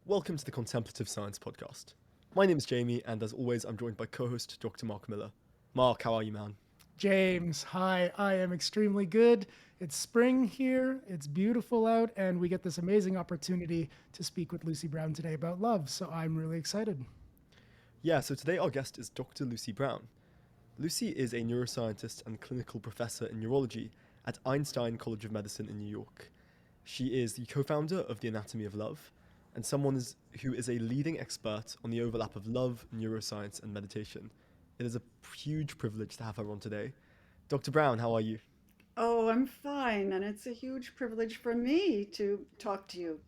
Welcome to the Contemplative Science Podcast. My name is Jamie, and as always, I'm joined by co host Dr. Mark Miller. Mark, how are you, man? James, hi. I am extremely good. It's spring here. It's beautiful out, and we get this amazing opportunity to speak with Lucy Brown today about love. So I'm really excited. Yeah, so today our guest is Dr. Lucy Brown. Lucy is a neuroscientist and clinical professor in neurology at Einstein College of Medicine in New York. She is the co founder of The Anatomy of Love, and who is a leading expert on the overlap of love, neuroscience, and meditation. It is a huge privilege to have her on today. Dr. Brown, how are you? Oh, I'm fine, and it's a huge privilege for me to talk to you.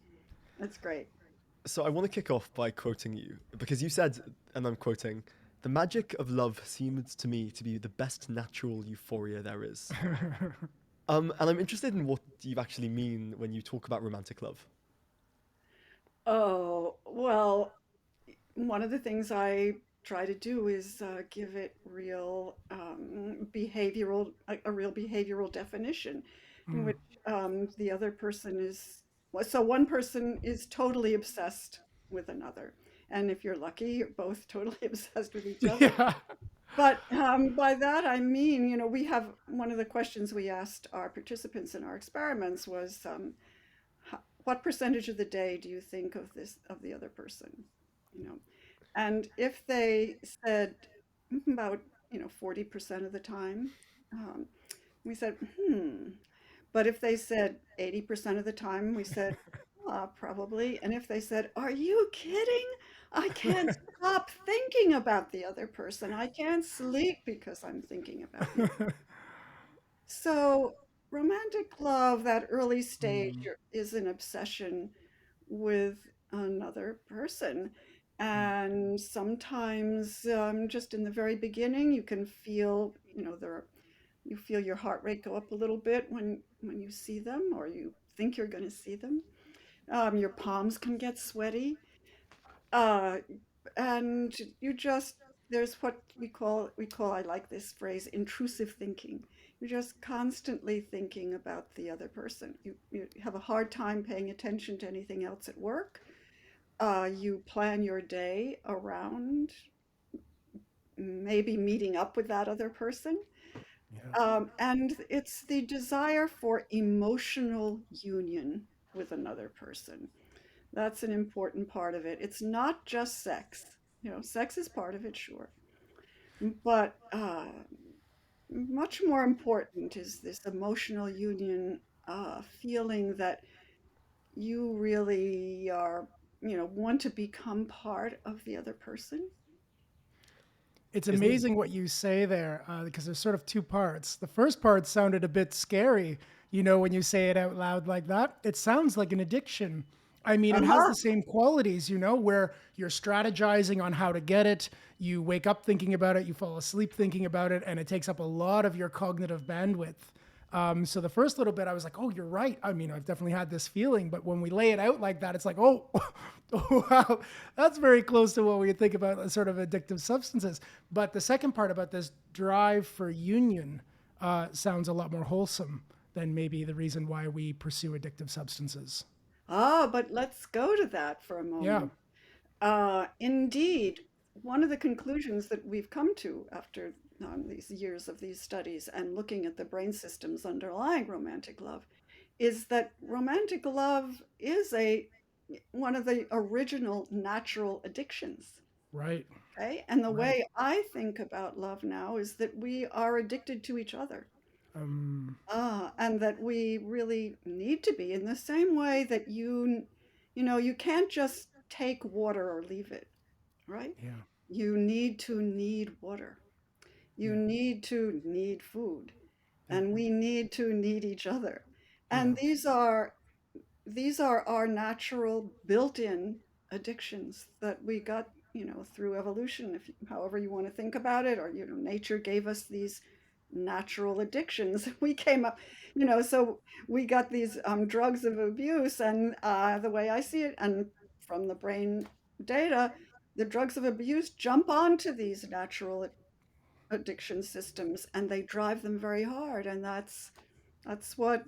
That's great. So I want to kick off by quoting you because you said, and I'm quoting, "The magic of love seems to me to be the best natural euphoria there is." And I'm interested in what you actually mean when you talk about romantic love. Oh, well, one of the things I try to do is give it real a real behavioral definition in Mm. which the other person is, well, so one person is totally obsessed with another. And if you're lucky, you're both totally obsessed with each other. Yeah. But by that I mean, we have one of the questions we asked our participants in our experiments was, what percentage of the day do you think of the other person? You know, and if they said about 40% of the time, um, we said But if they said 80% of the time, we said probably. And if they said, "Are you kidding? I can't stop thinking about the other person. I can't sleep because I'm thinking about the." So, romantic love, that early stage, Mm. is an obsession with another person. And sometimes, just in the very beginning, you can feel, you feel your heart rate go up a little bit when you see them or you think you're going to see them. Your palms can get sweaty. Uh, and you just there's what we call I like this phrase, intrusive thinking. You're just constantly thinking about the other person. You have a hard time paying attention to anything else at work. You plan your day around maybe meeting up with that other person. Yeah. And it's the desire for emotional union with another person. That's an important part of it. It's not just sex. Sex is part of it, sure. But much more important is this emotional union, feeling that you really are, want to become part of the other person. It's Isn't amazing what you say there because there's sort of two parts. The first part sounded a bit scary, when you say it out loud like that. It sounds like an addiction. I mean, it has Uh-huh. the same qualities, where you're strategizing on how to get it. You wake up thinking about it, you fall asleep thinking about it, and it takes up a lot of your cognitive bandwidth. So the first little bit, I was like, "Oh, you're right." I mean, I've definitely had this feeling, but when we lay it out like that, it's like, "Oh, oh wow, that's very close to what we think about sort of addictive substances." But the second part about this drive for union sounds a lot more wholesome than maybe the reason why we pursue addictive substances. But let's go to that for a Yeah, moment. Indeed, one of the conclusions that we've come to after these years of these studies and looking at the brain systems underlying romantic love is that romantic love is a one of the original natural addictions. right, Okay, and the right. way I think about love now is that we are addicted to each other. Um, And that we really need to be in the same way that you can't just take water or leave it, right? yeah, You need to need water. You yeah, need to need food. yeah, And we need to need each other. yeah, And these are our natural built-in addictions that we got, through evolution, if however you want to think about it, or nature gave us these natural addictions. We came up, so we got these drugs of abuse, and the way I see it, and from the brain data, the drugs of abuse jump onto these natural addiction systems, and they drive them very hard, and that's what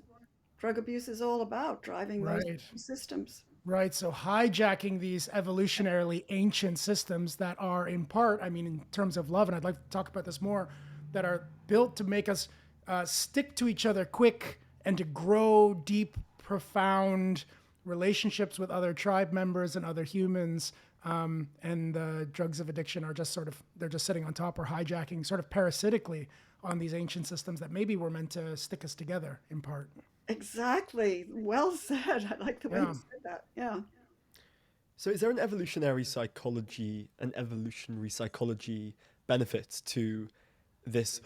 drug abuse is all about, driving those right. systems. Right. So hijacking these evolutionarily ancient systems that are in part, I mean, in terms of love, and I'd like to talk about this more, that are built to make us stick to each other quick and to grow deep, profound relationships with other tribe members and other humans. And the drugs of addiction are just sort of, they're just sitting on top or hijacking sort of parasitically on these ancient systems that maybe were meant to stick us together in part. Exactly. Well said. I like the way you Yeah. said that. Yeah. So, is there an evolutionary psychology benefit to this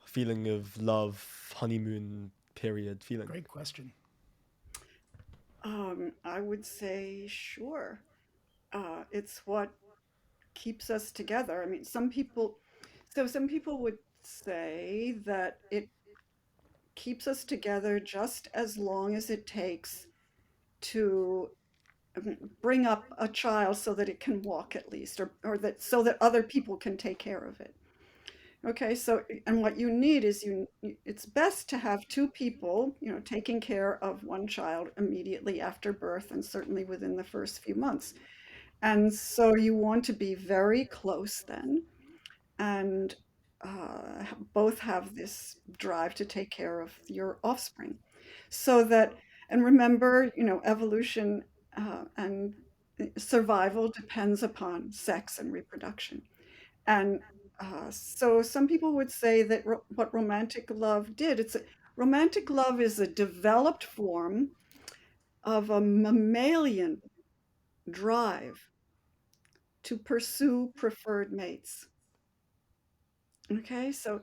feeling of love, honeymoon period feeling? Great question. I would say sure. It's what keeps us together. I mean, some people would say that it keeps us together just as long as it takes to bring up a child so that it can walk at least, or that so that other people can take care of it. Okay, so and what you need is it's best to have two people, taking care of one child immediately after birth and certainly within the first few months. And so you want to be very close then and both have this drive to take care of your offspring. So that, and remember, evolution and survival depends upon sex and reproduction. And so some people would say that what romantic love did, romantic love is a developed form of a mammalian drive to pursue preferred mates. Okay, so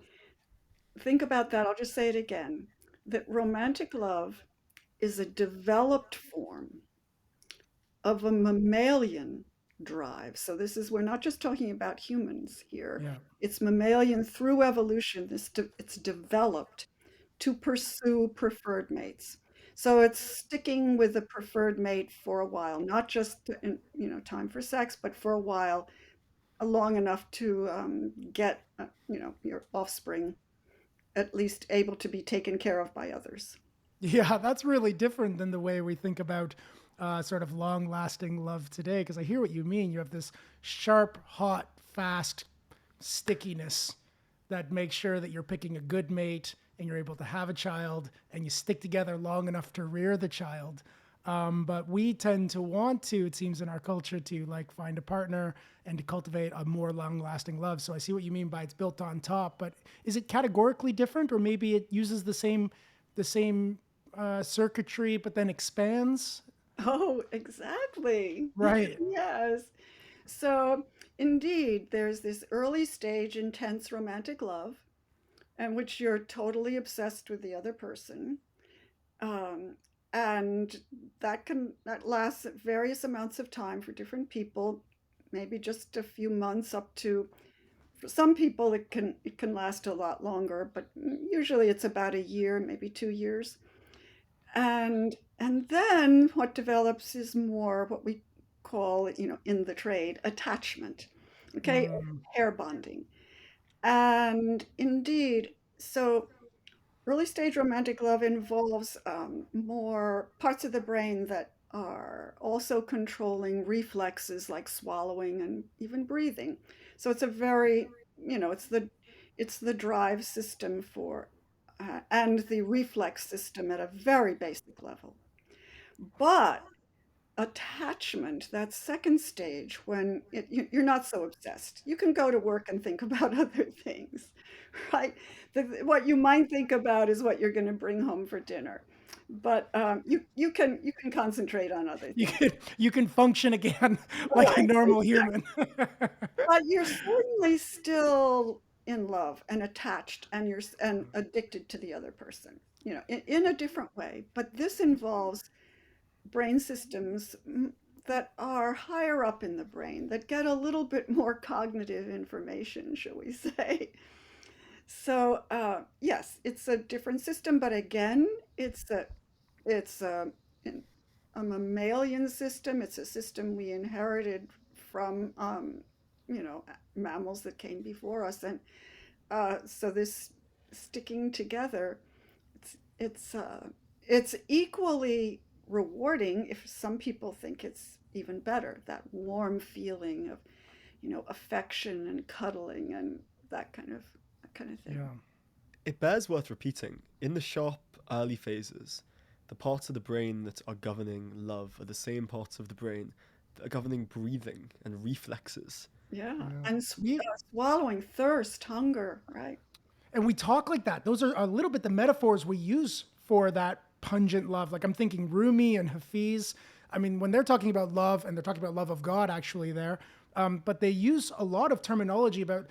think about that. I'll just say it again, that romantic love is a developed form of a mammalian drive. So we're not just talking about humans here. Yeah. It's mammalian through evolution. It's developed to pursue preferred mates. So it's sticking with the preferred mate for a while, not just in, time for sex, but for a while, long enough to get, your offspring at least able to be taken care of by others. Yeah, that's really different than the way we think about sort of long lasting love today. Because I hear what you mean. You have this sharp, hot, fast stickiness that makes sure that you're picking a good mate and you're able to have a child and you stick together long enough to rear the child. But we tend to want to, it seems in our culture, to like find a partner and to cultivate a more long lasting love. So I see what you mean by it's built on top, but is it categorically different or maybe it uses the same circuitry, but then expands? Oh, exactly. Right. Yes. So, indeed, there's this early stage intense romantic love in which you're totally obsessed with the other person. Um, and that lasts various amounts of time for different people, maybe just a few months up to, for some people it can last a lot longer, but usually it's about a year, maybe 2 years. And then what develops is more what we call, in the trade, attachment. Okay, or Mm, pair bonding. And indeed, so early stage romantic love involves more parts of the brain that are also controlling reflexes like swallowing and even breathing. So it's a very, it's the drive system for and the reflex system at a very basic level. But attachment, that second stage, when you're not so obsessed, you can go to work and think about other things, right? What you might think about is what you're going to bring home for dinner, but you can concentrate on other things. you can function again like a Right, normal human. exactly. But you're certainly still in love and attached, and and addicted to the other person, in a different way. But this involves brain systems that are higher up in the brain that get a little bit more cognitive information, shall we say. So yes, it's a different system, but again, it's a mammalian system. It's a system we inherited from mammals that came before us, and so this sticking together, it's it's uh, it's equally rewarding. If some people think it's even better, that warm feeling of, affection and cuddling and that kind of thing. Yeah. It bears worth repeating. In the sharp early phases, the parts of the brain that are governing love are the same parts of the brain that are governing breathing and reflexes. Yeah, Yeah. and swallowing, thirst, hunger, right? And we talk like that. Those are a little bit the metaphors we use for that pungent love. Like I'm thinking Rumi and Hafiz. I mean, when they're talking about love, and they're talking about love of God actually there, but they use a lot of terminology about,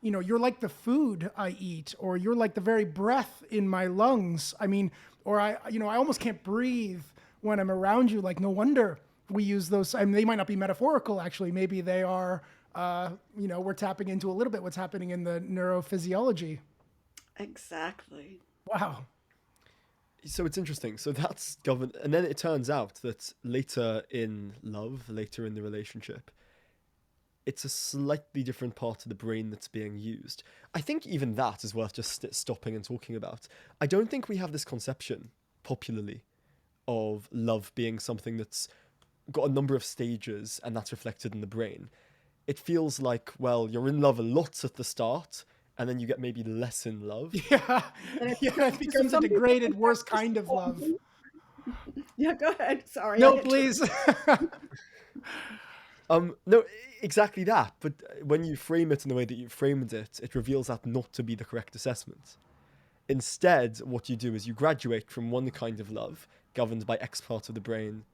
you're like the food I eat, or you're like the very breath in my lungs. I mean, or I almost can't breathe when I'm around you. Like, no wonder we use those. I mean, they might not be metaphorical, actually. Maybe they are, we're tapping into a little bit what's happening in the neurophysiology. Exactly. Wow. So it's interesting. So that's governed. And then it turns out that later in love, later in the relationship, it's a slightly different part of the brain that's being used. I think even that is worth just stopping and talking about. I don't think we have this conception popularly of love being something that's got a number of stages and that's reflected in the brain. It feels like, well, you're in love a lot at the start, and then you get maybe less in love. Yeah. And it, Yeah. It becomes a some people degraded, think that's worse kind of love. disappointing. Yeah, go ahead. Sorry, I No, interrupted. please. No, exactly that. But when you frame it in the way that you framed it, it reveals that not to be the correct assessment. Instead, what you do is you graduate from one kind of love, governed by X part of the brain,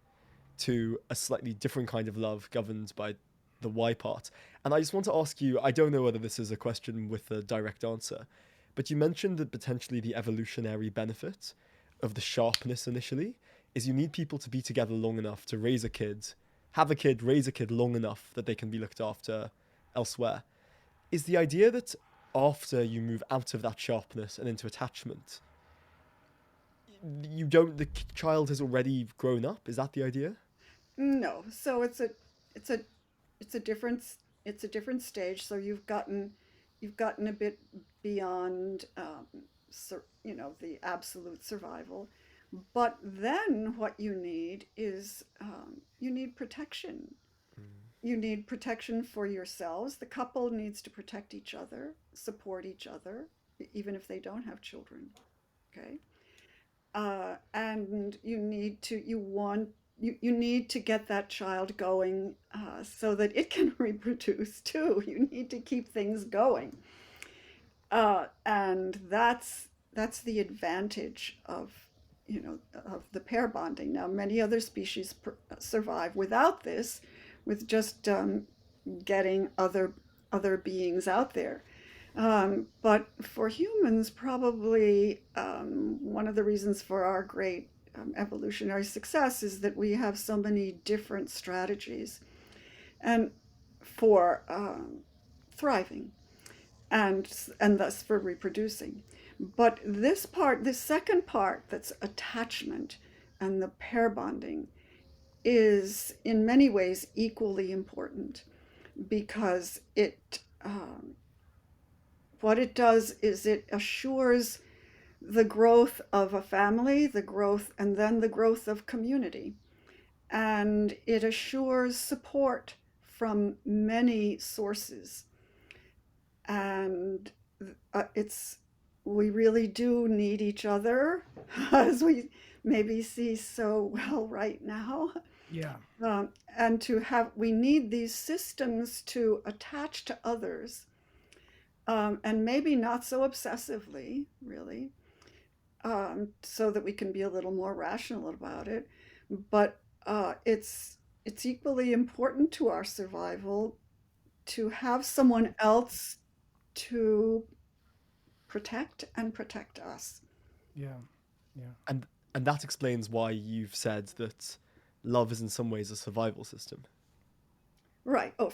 to a slightly different kind of love, governed by the Y part. And I just want to ask you, I don't know whether this is a question with a direct answer, but you mentioned that potentially the evolutionary benefit of the sharpness initially is you need people to be together long enough to raise a kid, have a kid, raise a kid long enough that they can be looked after elsewhere. Is the idea that after you move out of that sharpness and into attachment, you don't, the child has already grown up? Is that the idea? No, so it's a it's a different it's a different stage. So you've gotten a bit beyond the absolute survival. But then what you need is you need protection. You need protection for yourselves. The couple needs to protect each other, support each other, even if they don't have children. Okay, and you need to get that child going so that it can reproduce too. You need to keep things going, and that's the advantage of the pair bonding. Now, many other species survive without this, with just getting other beings out there. But for humans, probably one of the reasons for our great evolutionary success is that we have so many different strategies and for thriving and thus for reproducing. But this second part, that's attachment and the pair bonding, is in many ways equally important because what it does is it assures the growth of a family, the growth, and then the growth of community. And it assures support from many sources. And we really do need each other, as we maybe see so well right now. Yeah. And we need these systems to attach to others, and maybe not so obsessively, really, so that we can be a little more rational about it. But it's equally important to our survival to have someone else to protect and protect us. Yeah. Yeah. And that explains why you've said that love is in some ways a survival system. Right. Oh,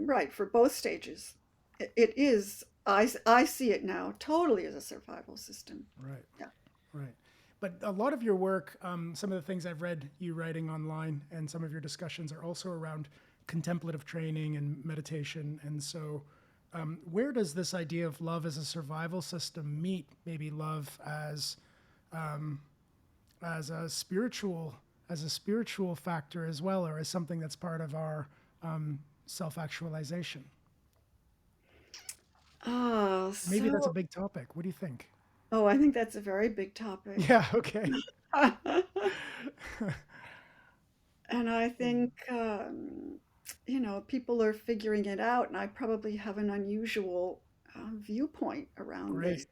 right, for both stages. It is. I see it now totally as a survival system. Right. Yeah. Right. But a lot of your work, some of the things I've read you writing online, and some of your discussions are also around contemplative training and meditation. And so, where does this idea of love as a survival system meet maybe love as as a spiritual factor as well, or as something that's part of our self-actualization? Oh, Maybe that's a so, big topic. What do you think? oh, I think that's a very big topic. Yeah, okay. And I think, people are figuring it out, and I probably have an unusual viewpoint around this Great.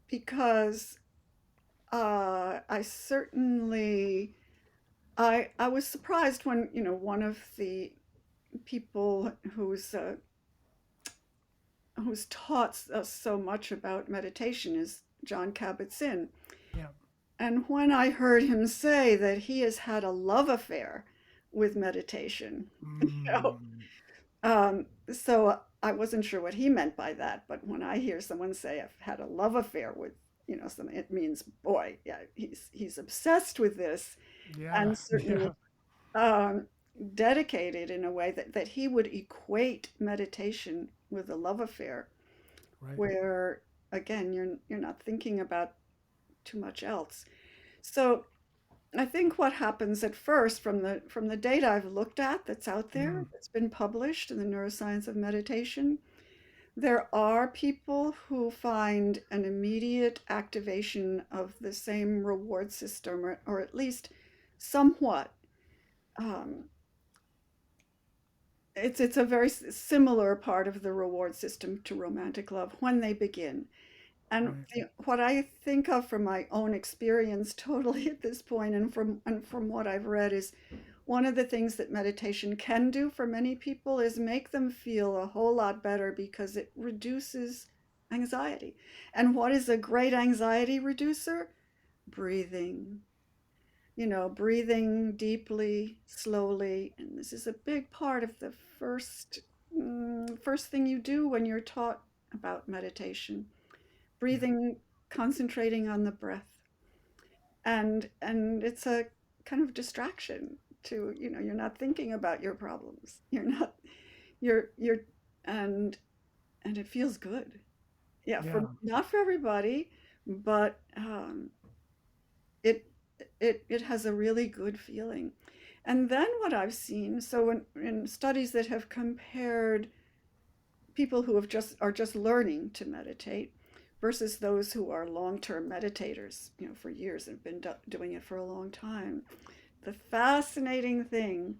because I certainly, I was surprised when, one of the people who's taught us so much about meditation is John Kabat-Zinn. Yeah. And when I heard him say that he has had a love affair with meditation, you know, Mm, so I wasn't sure what he meant by that. But when I hear someone say I've had a love affair with, something, it means, boy, yeah, he's obsessed with this, yeah. and certainly Yeah. um, dedicated in a way that he would equate meditation with a love affair, Right. where again you're not thinking about too much else. So I think what happens at first from the data I've looked at that's out there, Mm, that's been published in the neuroscience of meditation, there are people who find an immediate activation of the same reward system, or at least somewhat. Um, it's a very similar part of the reward system to romantic love when they begin. And right. what I think of from my own experience totally at this point, and from what I've read, is one of the things that meditation can do for many people is make them feel a whole lot better because it reduces anxiety. And what is a great anxiety reducer? Breathing. Breathing deeply, slowly, and this is a big part of the first thing you do when you're taught about meditation. Yeah. Breathing, concentrating on the breath, and it's a kind of distraction to, you're not thinking about your problems. You're not, you're, and and it feels good. Yeah, for Yeah. not for everybody, but it it has a really good feeling. And then what I've seen, so in studies that have compared people who are just learning to meditate versus those who are long-term meditators, for years and have been doing it for a long time, the fascinating thing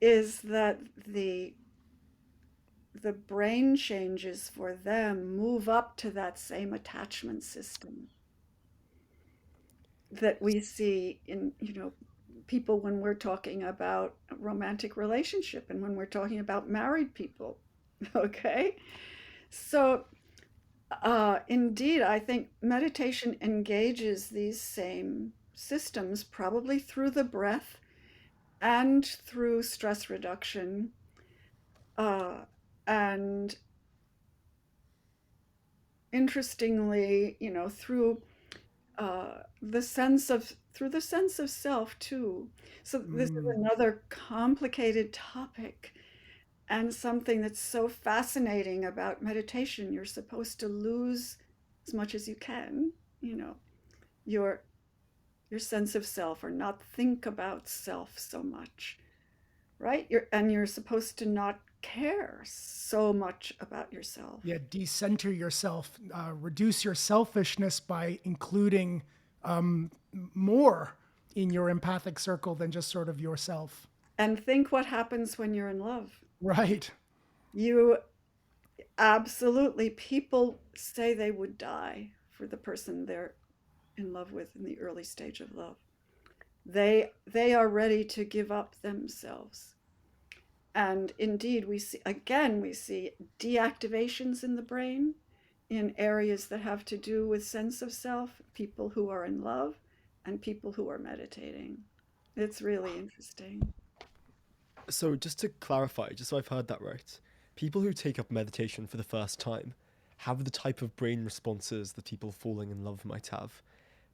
is that the brain changes for them move up to that same attachment system that we see in, people when we're talking about a romantic relationship and when we're talking about married people. Okay, so indeed, I think meditation engages these same systems, probably through the breath and through stress reduction, uh, and interestingly, through the sense of self too. So this is Mm, another complicated topic and something that's so fascinating about meditation. You're supposed to lose as much as you can, you know, your your sense of self, or not think about self so much, right? You're supposed to not care so much about yourself. yeah. Decenter yourself, reduce your selfishness by including more in your empathic circle than just sort of yourself. And think what happens when you're in love. Right. You absolutely, people say they would die for the person they're in love with in the early stage of love. They are ready to give up themselves. And indeed, we see deactivations in the brain in areas that have to do with sense of self, people who are in love and people who are meditating. It's really interesting. So, just to clarify, just so I've heard that right, people who take up meditation for the first time have the type of brain responses that people falling in love might have.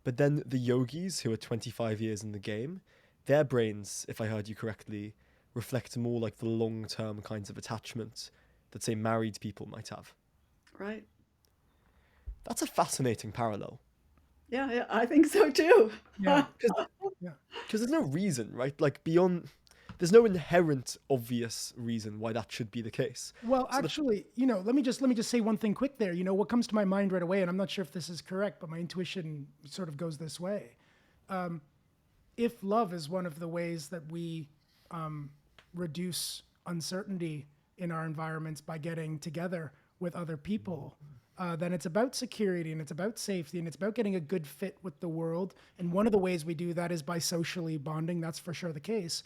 But then the yogis who are 25 years in the game, their brains, if I heard you correctly, reflect more like the long term kinds of attachment that, say, married people might have. Right. That's a fascinating parallel. Yeah, yeah, I think so too. Yeah, Because yeah. there's no reason, right? Like beyond, there's no inherent obvious reason why that should be the case. Well, So the actually, let me just say one thing quick there. What comes to my mind right away, and I'm not sure if this is correct, but my intuition sort of goes this way. If love is one of the ways that we reduce uncertainty in our environments by getting together with other people, then it's about security and it's about safety and it's about getting a good fit with the world. And one of the ways we do that is by socially bonding. That's for sure the case.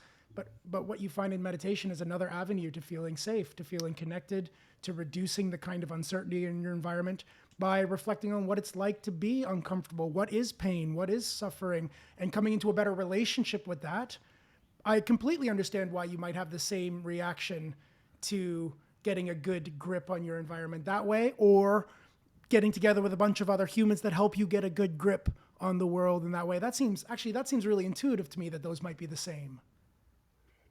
But what you find in meditation is another avenue to feeling safe, to feeling connected, to reducing the kind of uncertainty in your environment by reflecting on what it's like to be uncomfortable, what is pain, what is suffering, and coming into a better relationship with that. I completely understand why you might have the same reaction to getting a good grip on your environment that way, or getting together with a bunch of other humans that help you get a good grip on the world in that way. That seems really intuitive to me that those might be the same.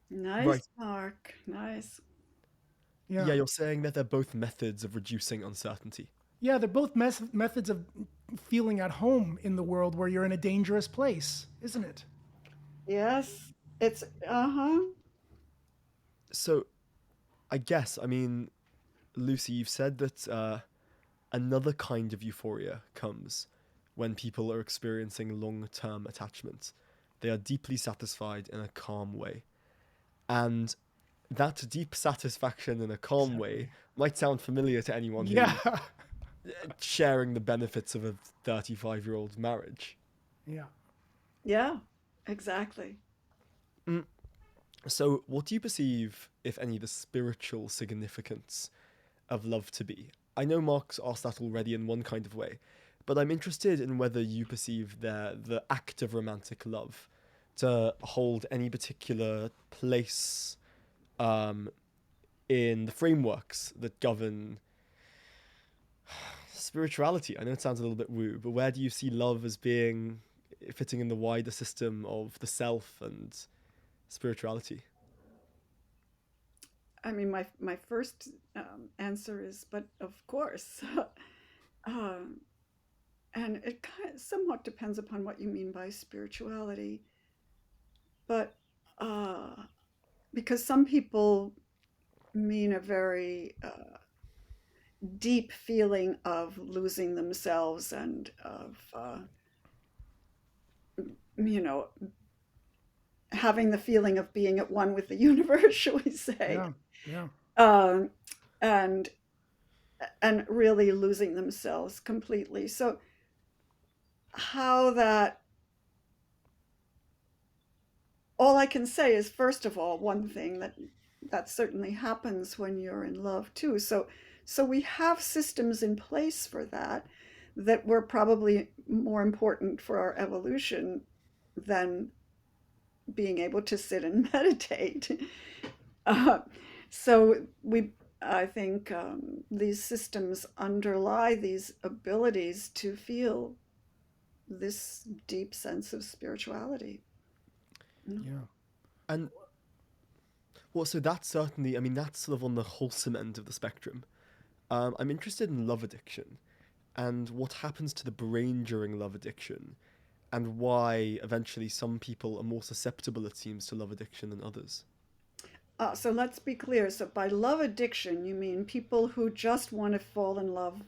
Nice, right, Mark. Nice. Yeah. yeah, you're saying that they're both methods of reducing uncertainty. Yeah, they're both methods of feeling at home in the world where you're in a dangerous place, isn't it? Yes, it's uh-huh. So I guess, I mean, Lucy, you've said that another kind of euphoria comes when people are experiencing long-term attachment. They are deeply satisfied in a calm way. And that deep satisfaction in a calm way Exactly. might sound familiar to anyone Yeah. who sharing the benefits of a 35-year-old marriage. Yeah. Yeah, exactly. Mm. So, what do you perceive, if any, the spiritual significance of love to be? I know Mark's asked that already in one kind of way, but I'm interested in whether you perceive the act of romantic love to hold any particular place um, in the frameworks that govern spirituality. I know it sounds a little bit woo, but where do you see love as being fitting in the wider system of the self and spirituality? I mean, my first answer is, but of course. um, and it kind of somewhat depends upon what you mean by spirituality. But uh, because some people mean a very deep feeling of losing themselves and of, you know, having the feeling of being at one with the universe, shall we say, Yeah. Yeah. um, and really losing themselves completely. So how that all I can say is, first of all, one thing that certainly happens when you're in love too. So we have systems in place for that that were probably more important for our evolution than being able to sit and meditate. Uh, so I think these systems underlie these abilities to feel this deep sense of spirituality. Yeah. And well, so that's certainly, I mean, that's sort of on the wholesome end of the spectrum. I'm interested in love addiction and what happens to the brain during love addiction and why eventually some people are more susceptible, it seems, to love addiction than others. So let's be clear. So by love addiction, you mean people who just want to fall in love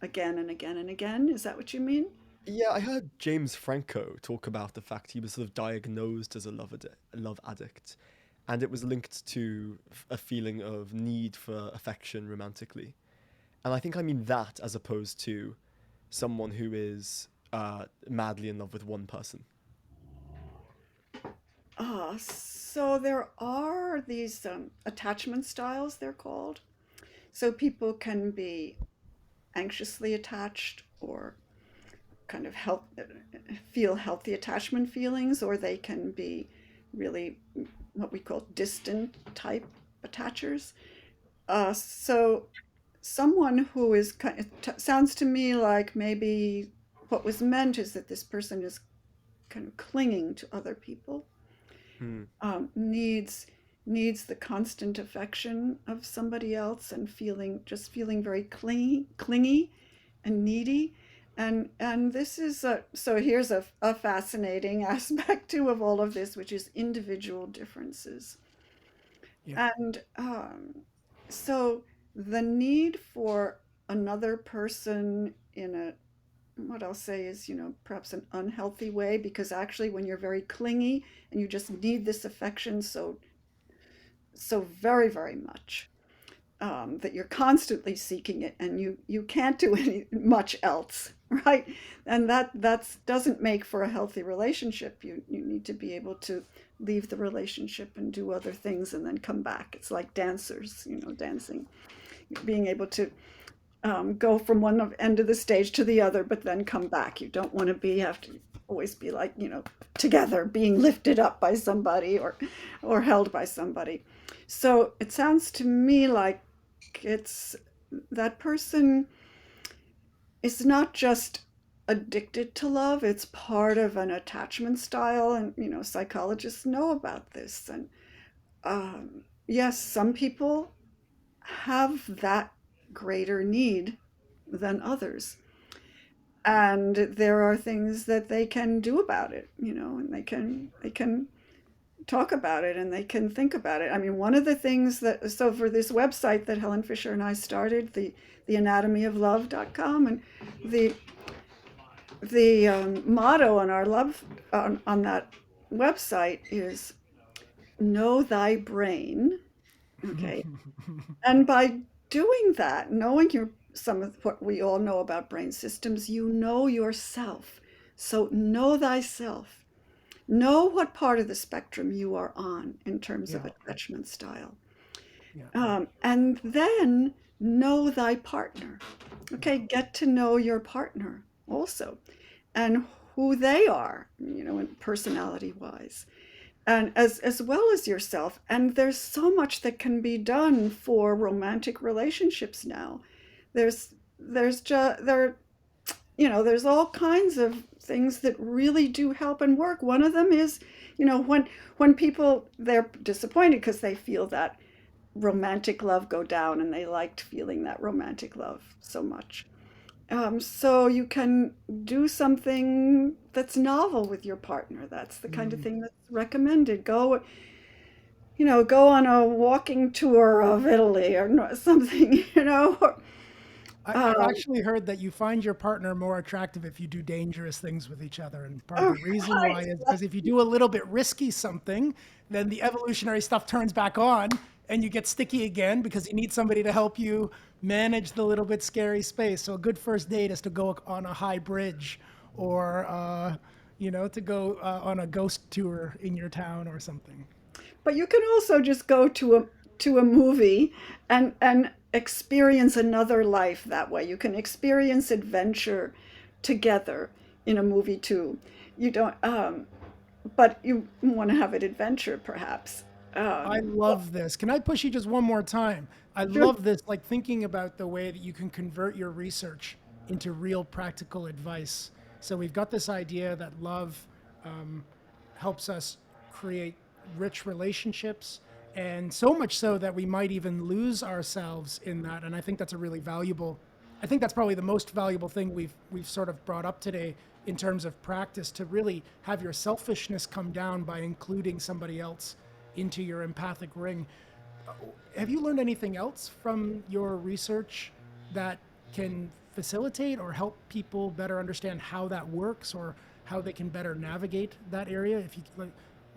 again and again and again? Is that what you mean? Yeah, I heard James Franco talk about the fact he was sort of diagnosed as a love addict, and it was linked to a feeling of need for affection romantically. And I think I mean that as opposed to someone who is madly in love with one person. So there are these attachment styles, they're called. So people can be anxiously attached or kind of feel healthy attachment feelings, or they can be really what we call distant type attachers. So someone who is sounds to me like maybe what was meant is that this person is kind of clinging to other people, Hmm. needs the constant affection of somebody else and feeling very clingy and needy. And this is so here's a fascinating aspect too of all of this, which is individual differences. Yeah. And so the need for another person in a, what I'll say is, perhaps an unhealthy way, because actually when you're very clingy and you just need this affection so very, very much, that you're constantly seeking it and you can't do any much else, right? And that doesn't make for a healthy relationship. You need to be able to leave the relationship and do other things and then come back. It's like dancers, dancing, being able to go from one end of the stage to the other, but then come back. You don't want to have to always be like, together, being lifted up by somebody or held by somebody. So it sounds to me like it's that person is not just addicted to love, it's part of an attachment style. And, psychologists know about this. And yes, some people have that greater need than others. And there are things that they can do about it, and they can talk about it and they can think about it. I mean, one of the things that, so for this website that Helen Fisher and I started, the anatomyoflove.com, and the motto on our love on that website is know thy brain. Okay. And by doing that, knowing some of what we all know about brain systems, you know yourself. So know thyself. Know what part of the spectrum you are on in terms of Yeah. attachment style. Yeah. And then know thy partner. Okay, get to know your partner also and who they are, personality wise, and as well as yourself. And there's so much that can be done for romantic relationships now. There's just there's all kinds of things that really do help and work. One of them is, when people, they're disappointed because they feel that romantic love go down and they liked feeling that romantic love so much. So you can do something that's novel with your partner. That's the kind of Mm. thing that's recommended. Go on a walking tour of Italy or something, I've Um, actually heard that you find your partner more attractive if you do dangerous things with each other. And part of oh, the reason right. why is because if you do a little bit risky something, then the evolutionary stuff turns back on and you get sticky again because you need somebody to help you manage the little bit scary space. So a good first date is to go on a high bridge or, to go on a ghost tour in your town or something. But you can also just go to a movie and experience another life that way. You can experience adventure together in a movie too. You don't, but you want to have an adventure perhaps. I Well, love this. Can I push you just one more time? I sure. love this, like thinking about the way that you can convert your research into real practical advice. So we've got this idea that love um, helps us create rich relationships, and so much so that we might even lose ourselves in that. And I think that's a really valuable. I think that's probably the most valuable thing we've sort of brought up today in terms of practice to really have your selfishness come down by including somebody else into your empathic ring. Have you learned anything else from your research that can facilitate or help people better understand how that works or how they can better navigate that area? If you like,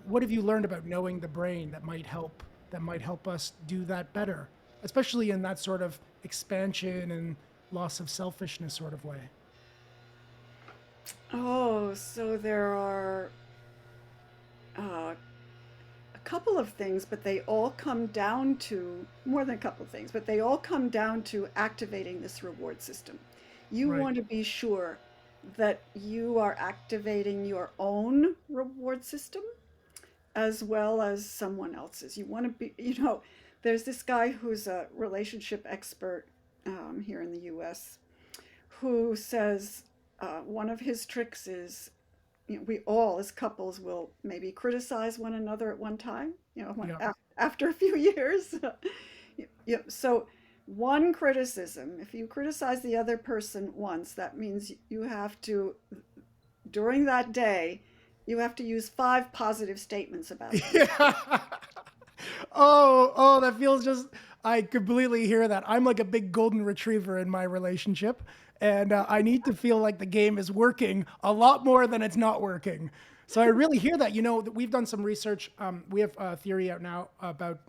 what have you learned about knowing the brain that might help us do that better, especially in that sort of expansion and loss of selfishness sort of way? Oh, so there are uh, a couple of things, but they all come down to more than a couple of things, but they all come down to activating this reward system. You Right. want to be sure that you are activating your own reward system as well as someone else's. You want to be, there's this guy who's a relationship expert here in the US who says one of his tricks is, we all as couples will maybe criticize one another at one time, Yeah. after a few years. Yeah, so one criticism. If you criticize the other person once, that means you have to, during that day, you have to use 5 positive statements about them. Yeah. Oh, that feels just. I completely hear that. I'm like a big golden retriever in my relationship, and I need to feel like the game is working a lot more than it's not working. So I really hear that. You know, that we've done some research. We have a theory out now about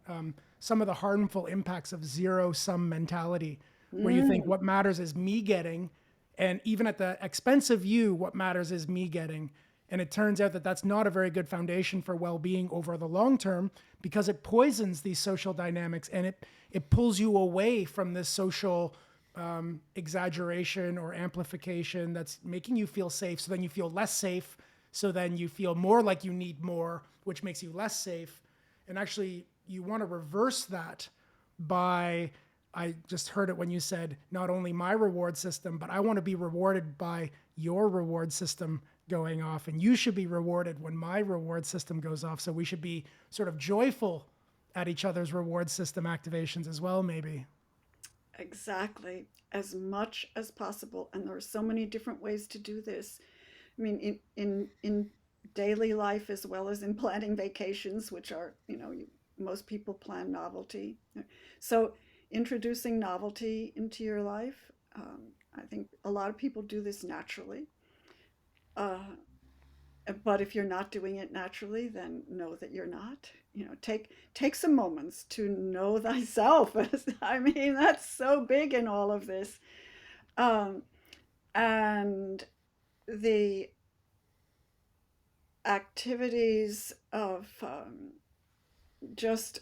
some of the harmful impacts of zero-sum mentality, where you think Mm, what matters is me getting, and even at the expense of you, what matters is me getting. And it turns out that that's not a very good foundation for well-being over the long term because it poisons these social dynamics and it pulls you away from this social exaggeration or amplification that's making you feel safe. So then you feel less safe. So then you feel more like you need more, which makes you less safe. And actually, you want to reverse that by, I just heard it when you said, not only my reward system, but I want to be rewarded by your reward system going off. And you should be rewarded when my reward system goes off. So we should be sort of joyful at each other's reward system activations as well, maybe. exactly. As much as possible. And there are so many different ways to do this. I mean, in daily life as well as in planning vacations, which are, most people plan novelty. So introducing novelty into your life, I think a lot of people do this naturally. Uh, but if you're not doing it naturally, then know that you're not. Take some moments to know thyself. I mean, that's so big in all of this. Um, and the activities of just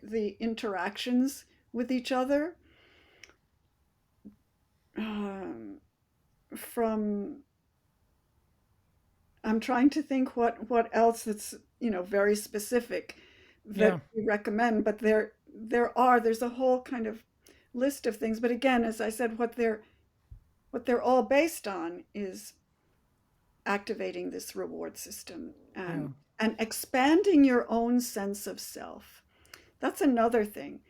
the interactions with each other, um, from I'm trying to think what else that's very specific that Yeah. we recommend, but there's a whole kind of list of things. But again, as I said, what they're all based on is activating this reward system Yeah. and expanding your own sense of self. That's another thing.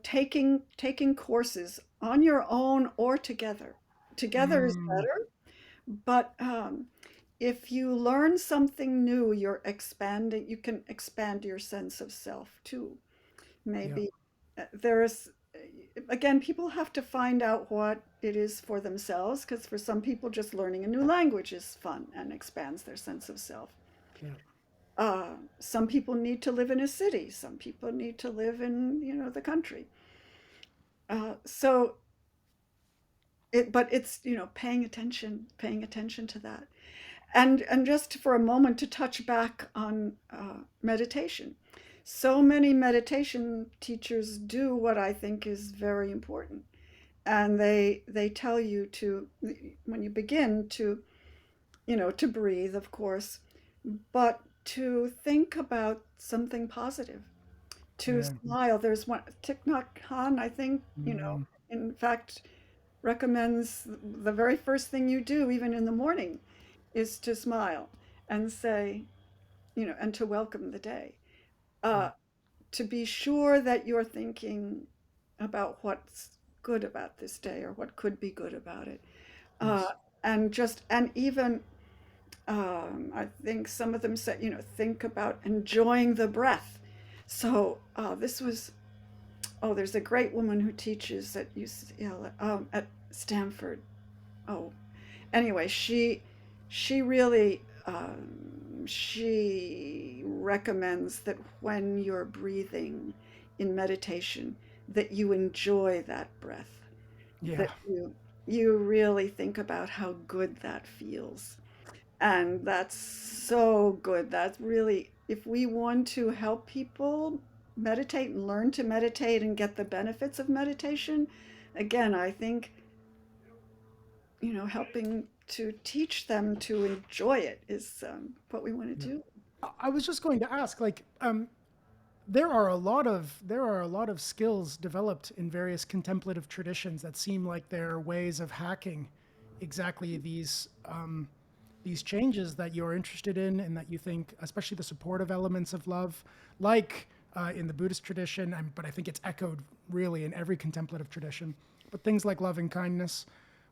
Taking courses on your own or together. Together is Mm, better, but if you learn something new, you can expand your sense of self too. yeah. Maybe there is, again, people have to find out what it is for themselves, because for some people, just learning a new language is fun and expands their sense of self. Yeah. Some people need to live in a city, some people need to live in, the country. So but it's, paying attention to that. And just for a moment to touch back on meditation. So many meditation teachers do what I think is very important. And they tell you to, when you begin, to breathe, of course, but to think about something positive, to Yeah. smile. There's one, Thich Nhat Hanh, I think, Mm, in fact, recommends the very first thing you do, even in the morning, is to smile and say, and to welcome the day. yeah. Uh, to be sure that you're thinking about what's good about this day or what could be good about it. Uh, Yes. and even, I think some of them said, think about enjoying the breath. So there's a great woman who teaches at UCLA, at Stanford. Oh, anyway, she really, she recommends that when you're breathing in meditation, that you enjoy that breath, Yeah. that you really think about how good that feels. And that's so good. That's really, if we want to help people meditate and learn to meditate and get the benefits of meditation, again, I think, helping to teach them to enjoy it is, what we want to Yeah. do. I was just going to ask, like, there are a lot of skills developed in various contemplative traditions that seem like they're ways of hacking exactly these changes that you're interested in and that you think, especially the supportive elements of love, like in the Buddhist tradition, but I think it's echoed really in every contemplative tradition. But things like loving kindness,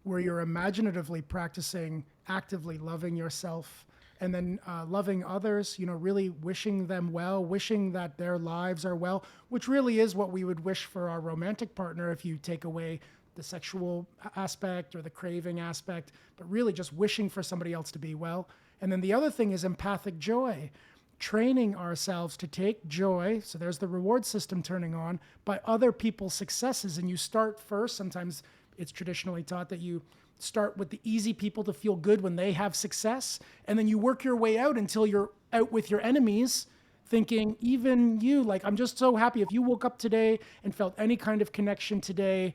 where you're imaginatively practicing actively loving yourself and then loving others, really wishing them well, wishing that their lives are well, which really is what we would wish for our romantic partner if you take away the sexual aspect or the craving aspect, but really just wishing for somebody else to be well. And then the other thing is empathic joy, training ourselves to take joy. So there's the reward system turning on by other people's successes. And you start first. Sometimes it's traditionally taught that you start with the easy people to feel good when they have success. And then you work your way out until you're out with your enemies, thinking, even you, like, I'm just so happy if you woke up today and felt any kind of connection today.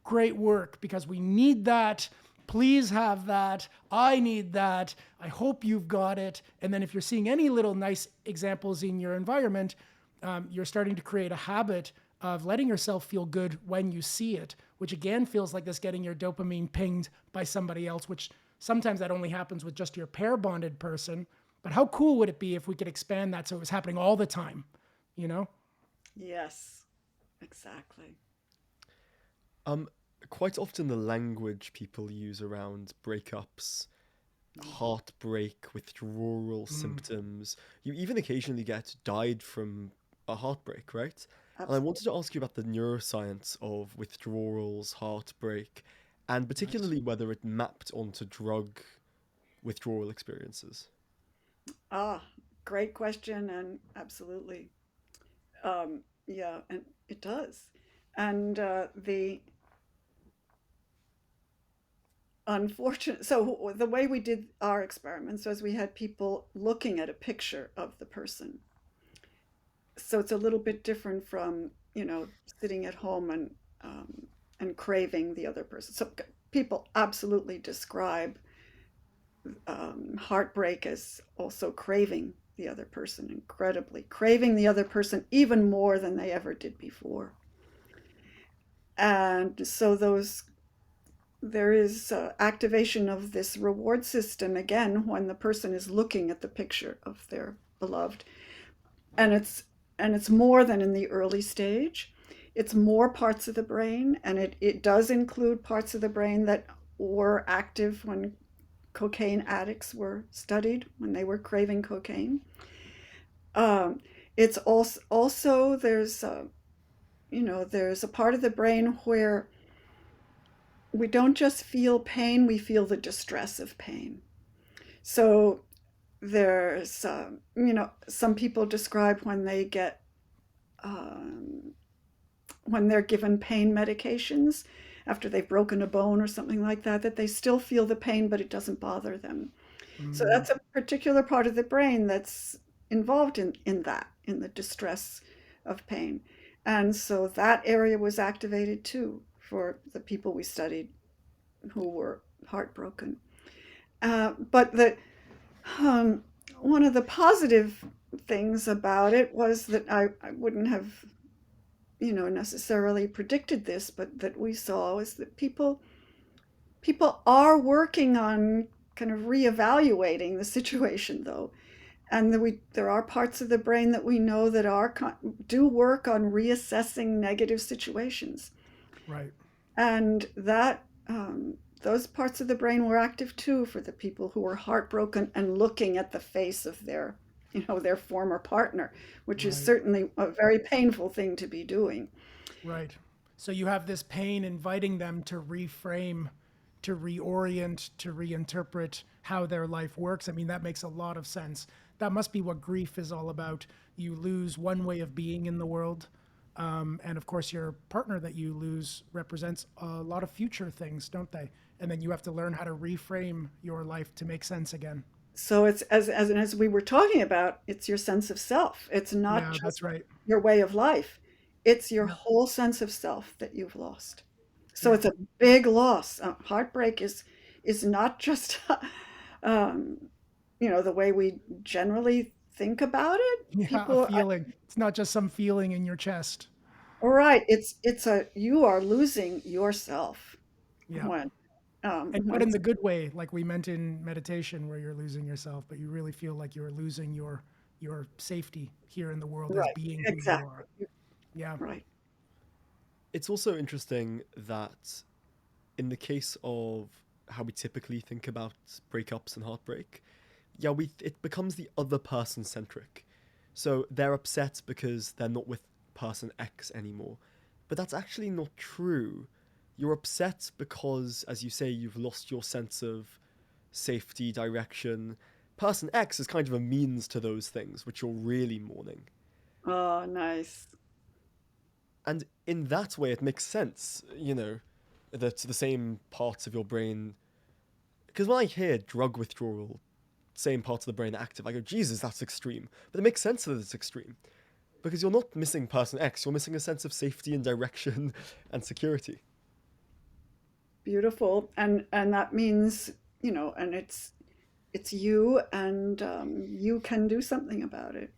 Great work, because we need that. Please have that. I need that. I hope you've got it. And then if you're seeing any little nice examples in your environment, you're starting to create a habit of letting yourself feel good when you see it, which again feels like this getting your dopamine pinged by somebody else, which sometimes that only happens with just your pair bonded person. But how cool would it be if we could expand that so it was happening all the time, you know? Yes, exactly. Um, Quite often the language people use around breakups, heartbreak, withdrawal symptoms, you even occasionally get died from a heartbreak, right? And I Absolutely. wanted to ask you about the neuroscience of withdrawals, heartbreak, and Nice. particularly whether it mapped onto drug withdrawal experiences. Ah, great question, and absolutely. Yeah, and it does. And the unfortunate, so the way we did our experiments was we had people looking at a picture of the person. So it's a little bit different from, sitting at home and craving the other person. So people absolutely describe heartbreak as also craving the other person, incredibly craving the other person even more than they ever did before. And so there is activation of this reward system again when the person is looking at the picture of their beloved, and it's more than in the early stage. It's more parts of the brain, and it does include parts of the brain that were active when cocaine addicts were studied, when they were craving cocaine. Um, it's also there's a part of the brain where we don't just feel pain, we feel the distress of pain. So there's some people describe um, when they're given pain medications after they've broken a bone or something like that, that they still feel the pain, but it doesn't bother them. So Mm, that's a particular part of the brain that's involved in the distress of pain. And so that area was activated too for the people we studied who were heartbroken. But um, one of the positive things about it was that I wouldn't have, necessarily predicted this, but that we saw is that people are working on kind of reevaluating the situation, though, and there are parts of the brain that we know that do work on reassessing negative situations, right. and those parts of the brain were active too for the people who were heartbroken and looking at the face of their former partner, which is Right. certainly a very painful thing to be doing. Right. So you have this pain inviting them to reframe, to reorient, to reinterpret how their life works. I mean, that makes a lot of sense. That must be what grief is all about. You lose one way of being in the world. And of course, your partner that you lose represents a lot of future things, don't they? And then you have to learn how to reframe your life to make sense again. So it's as we were talking about, it's your sense of self. It's not Yeah, just that's right. your way of life. It's your Yeah. whole sense of self that you've lost. So Yeah. it's a big loss. Heartbreak is not just um, the way we generally think about it. Yeah. A People, feeling. It's not just some feeling in your chest. all right, you are losing yourself Yeah. when And not when in the good way, like we meant in meditation, where you're losing yourself, but you really feel like you're losing your safety here in the world as Right. being who you are. Exactly. Yeah. Right. It's also interesting that in the case of how we typically think about breakups and heartbreak, yeah, we it becomes the other person centric. So they're upset because they're not with person X anymore. But that's actually not true. You're upset because, as you say, you've lost your sense of safety, direction. Person X is kind of a means to those things, which you're really mourning. Oh, nice. And in that way, it makes sense, that the same parts of your brain. Because when I hear drug withdrawal, same parts of the brain are active, I go, Jesus, that's extreme. But it makes sense that it's extreme. Because you're not missing person X, you're missing a sense of safety and direction and security. Beautiful. And that means, and it's you, and you can do something about it.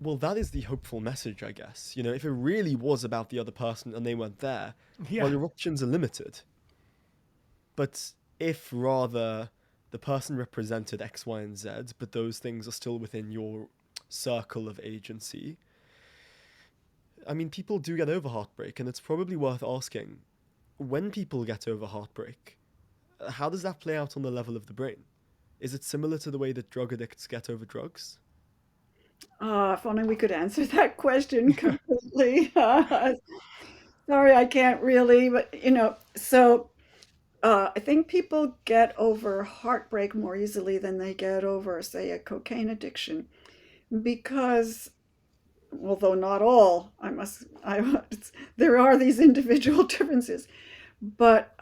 Well, that is the hopeful message, I guess. If it really was about the other person and they weren't there, well, Yeah. your options are limited. But if rather the person represented X, Y, and Z, but those things are still within your circle of agency, I mean, people do get over heartbreak, and it's probably worth asking when people get over heartbreak, how does that play out on the level of the brain? Is it similar to the way that drug addicts get over drugs? If only we could answer that question completely. Sorry, I can't really, but I think people get over heartbreak more easily than they get over, say, a cocaine addiction, because although not all, there are these individual differences, but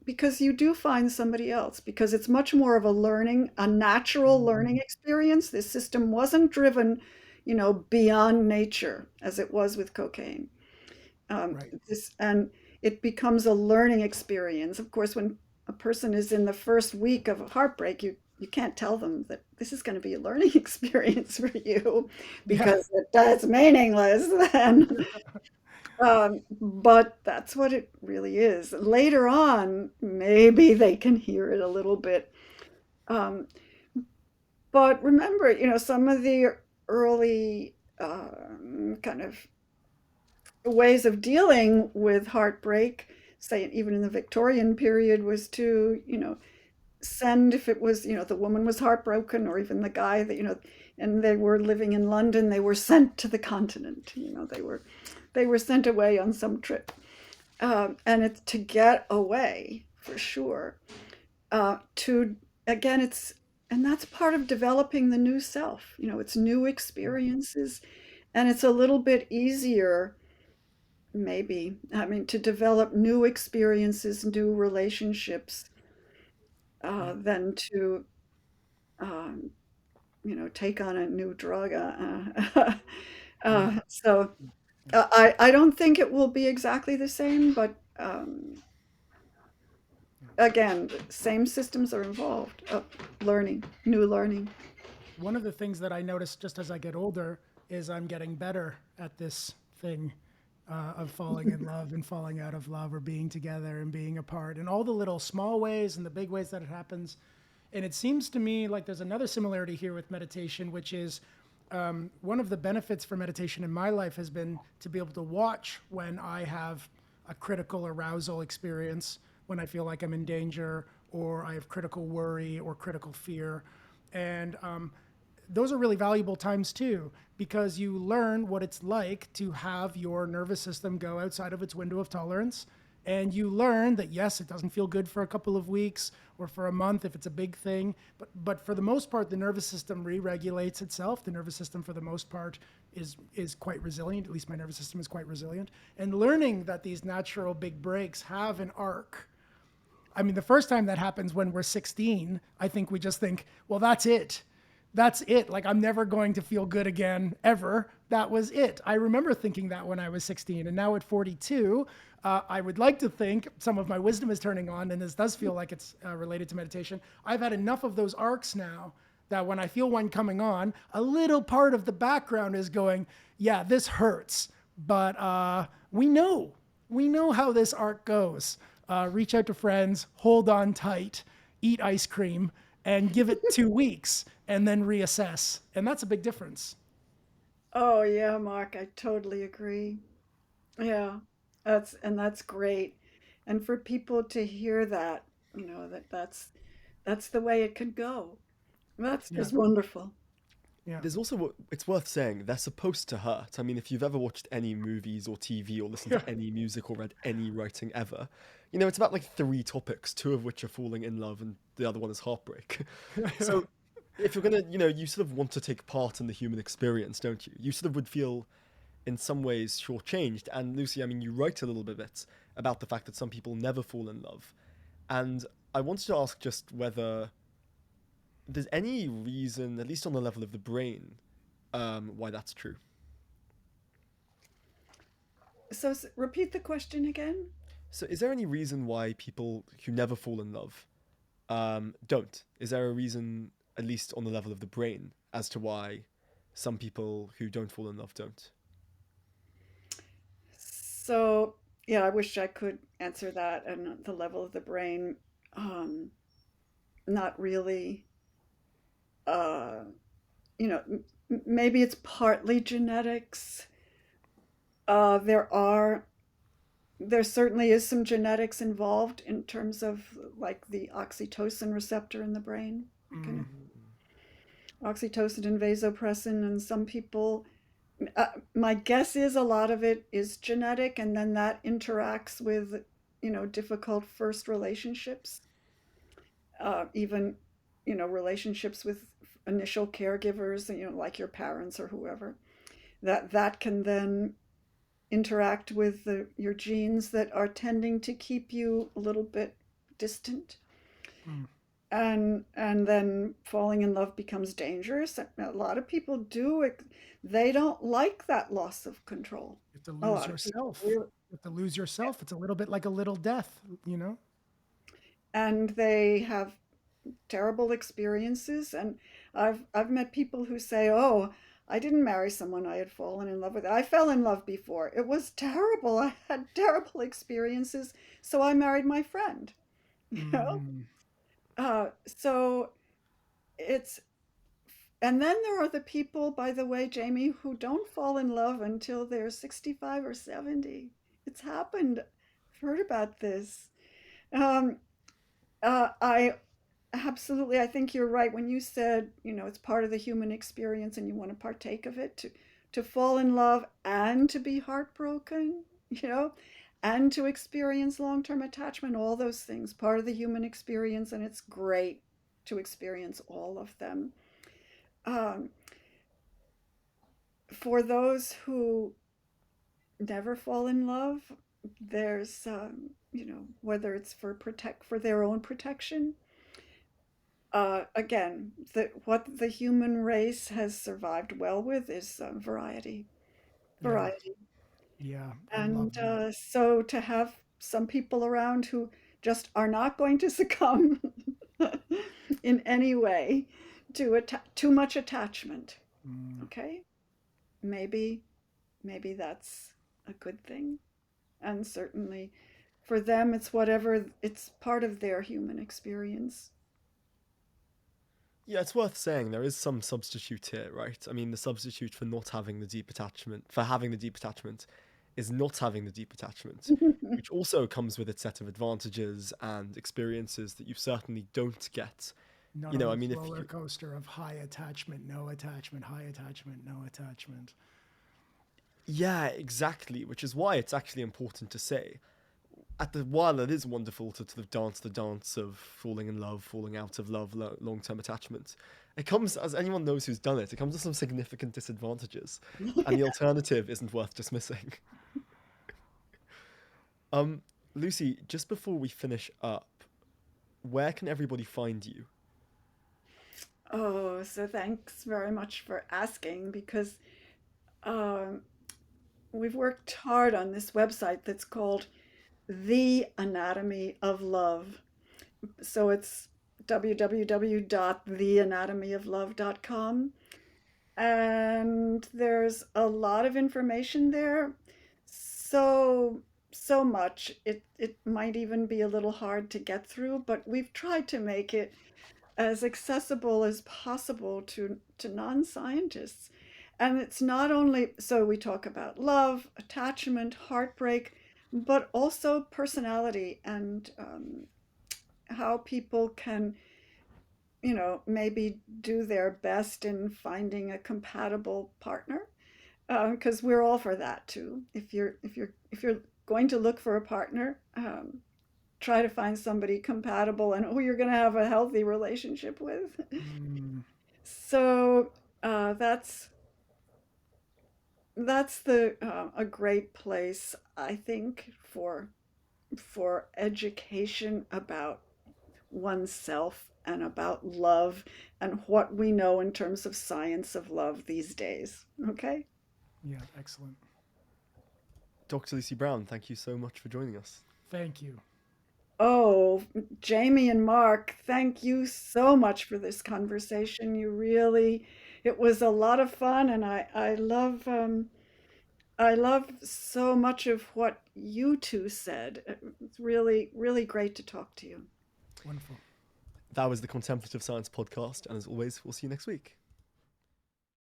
because you do find somebody else, because it's much more of a natural learning experience. This system wasn't driven, beyond nature as it was with cocaine. Right. And it becomes a learning experience. Of course, when a person is in the first week of a heartbreak, you can't tell them that this is going to be a learning experience for you Yeah. because that's meaningless then. But that's what it really is. Later on, maybe they can hear it a little bit. Um, but remember, some of the early kind of ways of dealing with heartbreak, say even in the Victorian period, was to, send, if it was, the woman was heartbroken, or even the guy that, and they were living in London, they were sent to the continent. They were sent away on some trip. And it's to get away for sure. To again, and that's part of developing the new self. It's new experiences, and it's a little bit easier, maybe. I mean, to develop new experiences, new relationships, Yeah. than to, um, take on a new drug. Yeah. So I don't think it will be exactly the same, but again, same systems are involved. Learning, new learning. One of the things that I notice just as I get older is I'm getting better at this thing of falling in love and falling out of love, or being together and being apart, and all the little small ways and the big ways that it happens. And it seems to me like there's another similarity here with meditation, which is one of the benefits for meditation in my life has been to be able to watch when I have a critical arousal experience, when I feel like I'm in danger, or I have critical worry or critical fear. And those are really valuable times too, because you learn what it's like to have your nervous system go outside of its window of tolerance. And you learn that, yes, it doesn't feel good for a couple of weeks or for a month if it's a big thing. But for the most part, the nervous system re-regulates itself. The nervous system, for the most part, is quite resilient. At least my nervous system is quite resilient. And learning that these natural big breaks have an arc. I mean, the first time that happens when we're 16, I think we just think, well, that's it. That's it. Like, I'm never going to feel good again, ever. That was it. I remember thinking that when I was 16. And now at 42, I would like to think some of my wisdom is turning on, and this does feel like it's related to meditation. I've had enough of those arcs now that when I feel one coming on, a little part of the background is going, yeah, this hurts. But we know. We know how this arc goes. Reach out to friends, hold on tight, eat ice cream, and give it 2 weeks and then reassess. And that's a big difference. Oh yeah, Mark, I totally agree. Yeah, that's great. And for people to hear that, that's the way it could go. That's Yeah. just wonderful. Yeah. There's also it's worth saying they're supposed to hurt. I mean, if you've ever watched any movies or TV or listened Yeah. to any music or read any writing ever, it's about like three topics, two of which are falling in love and the other one is heartbreak. So if you're gonna, you sort of want to take part in the human experience, don't you? You sort of would feel in some ways shortchanged. And Lucy, I mean, you write a little bit about the fact that some people never fall in love. And I wanted to ask just whether there's any reason, at least on the level of the brain, why that's true. So repeat the question again. So, is there any reason why people who never fall in love don't? Is there a reason, at least on the level of the brain, as to why some people who don't fall in love don't? So yeah, I wish I could answer that. And the level of the brain, um, not really. Uh, maybe it's partly genetics. There are there certainly is some genetics involved in terms of like the oxytocin receptor in the brain. Okay. Mm. Oxytocin and vasopressin, and some people, my guess is a lot of it is genetic, and then that interacts with, difficult first relationships, even, relationships with initial caregivers, like your parents or whoever. That can then interact with your genes that are tending to keep you a little bit distant, Mm. and then falling in love becomes dangerous. A lot of people do it. They don't like that loss of control. You have to A lose lot of people yourself. really, You have to lose yourself. It's a little bit like a little death, you know? and they have terrible experiences. And I've met people who say, "Oh, I didn't marry someone I had fallen in love with. I fell in love before. It was terrible. I had terrible experiences, so I married my friend." You know? Mm. So it's and then there are the people, by the way, Jamie, who don't fall in love until they're 65 or 70. It's happened. I've heard about this. Um, I absolutely, I think you're right when you said, it's part of the human experience and you want to partake of it, to fall in love and to be heartbroken, you know, and to experience long-term attachment, all those things, part of the human experience, and it's great to experience all of them. Um, for those who never fall in love, there's, whether it's for their own protection. Again, what the human race has survived well with is variety, Yeah. variety. Yeah. I love And that. so to have some people around who just are not going to succumb in any way to too much attachment. Mm. Okay, maybe that's a good thing, and certainly for them, it's part of their human experience. Yeah, it's worth saying there is some substitute here, right? I mean, the substitute for not having the deep attachment, for having the deep attachment, is not having the deep attachment, which also comes with its set of advantages and experiences that you certainly don't get. Not on I this mean, if roller you, coaster of high attachment, no attachment, high attachment, no attachment. yeah, exactly, which is why it's actually important to say. While it is wonderful to sort of dance the dance of falling in love, falling out of love, long term attachment, it comes, as anyone knows who's done it, it comes with some significant disadvantages, and the alternative isn't worth dismissing. Um, Lucy, just before we finish up, where can everybody find you? Oh, so thanks very much for asking, because um, we've worked hard on this website that's called The Anatomy of Love. So it's www.theanatomyoflove.com. And there's a lot of information there. So, so much. It might even be a little hard to get through, but we've tried to make it as accessible as possible to non-scientists. And it's not only, so we talk about love, attachment, heartbreak, but also personality and how people can, maybe do their best in finding a compatible partner. Because we're all for that too. If you're going to look for a partner, try to find somebody compatible and who you're going to have a healthy relationship with. Mm, So uh, that's that's the a great place, I think, for education about oneself and about love and what we know in terms of science of love these days. Okay. yeah, excellent. Dr. Lucy Brown, thank you so much for joining us. Thank you. Oh, Jamie and Mark, thank you so much for this conversation. It was a lot of fun, and I love so much of what you two said. It's really, really great to talk to you. Wonderful. That was the Contemplative Science podcast, and as always, we'll see you next week.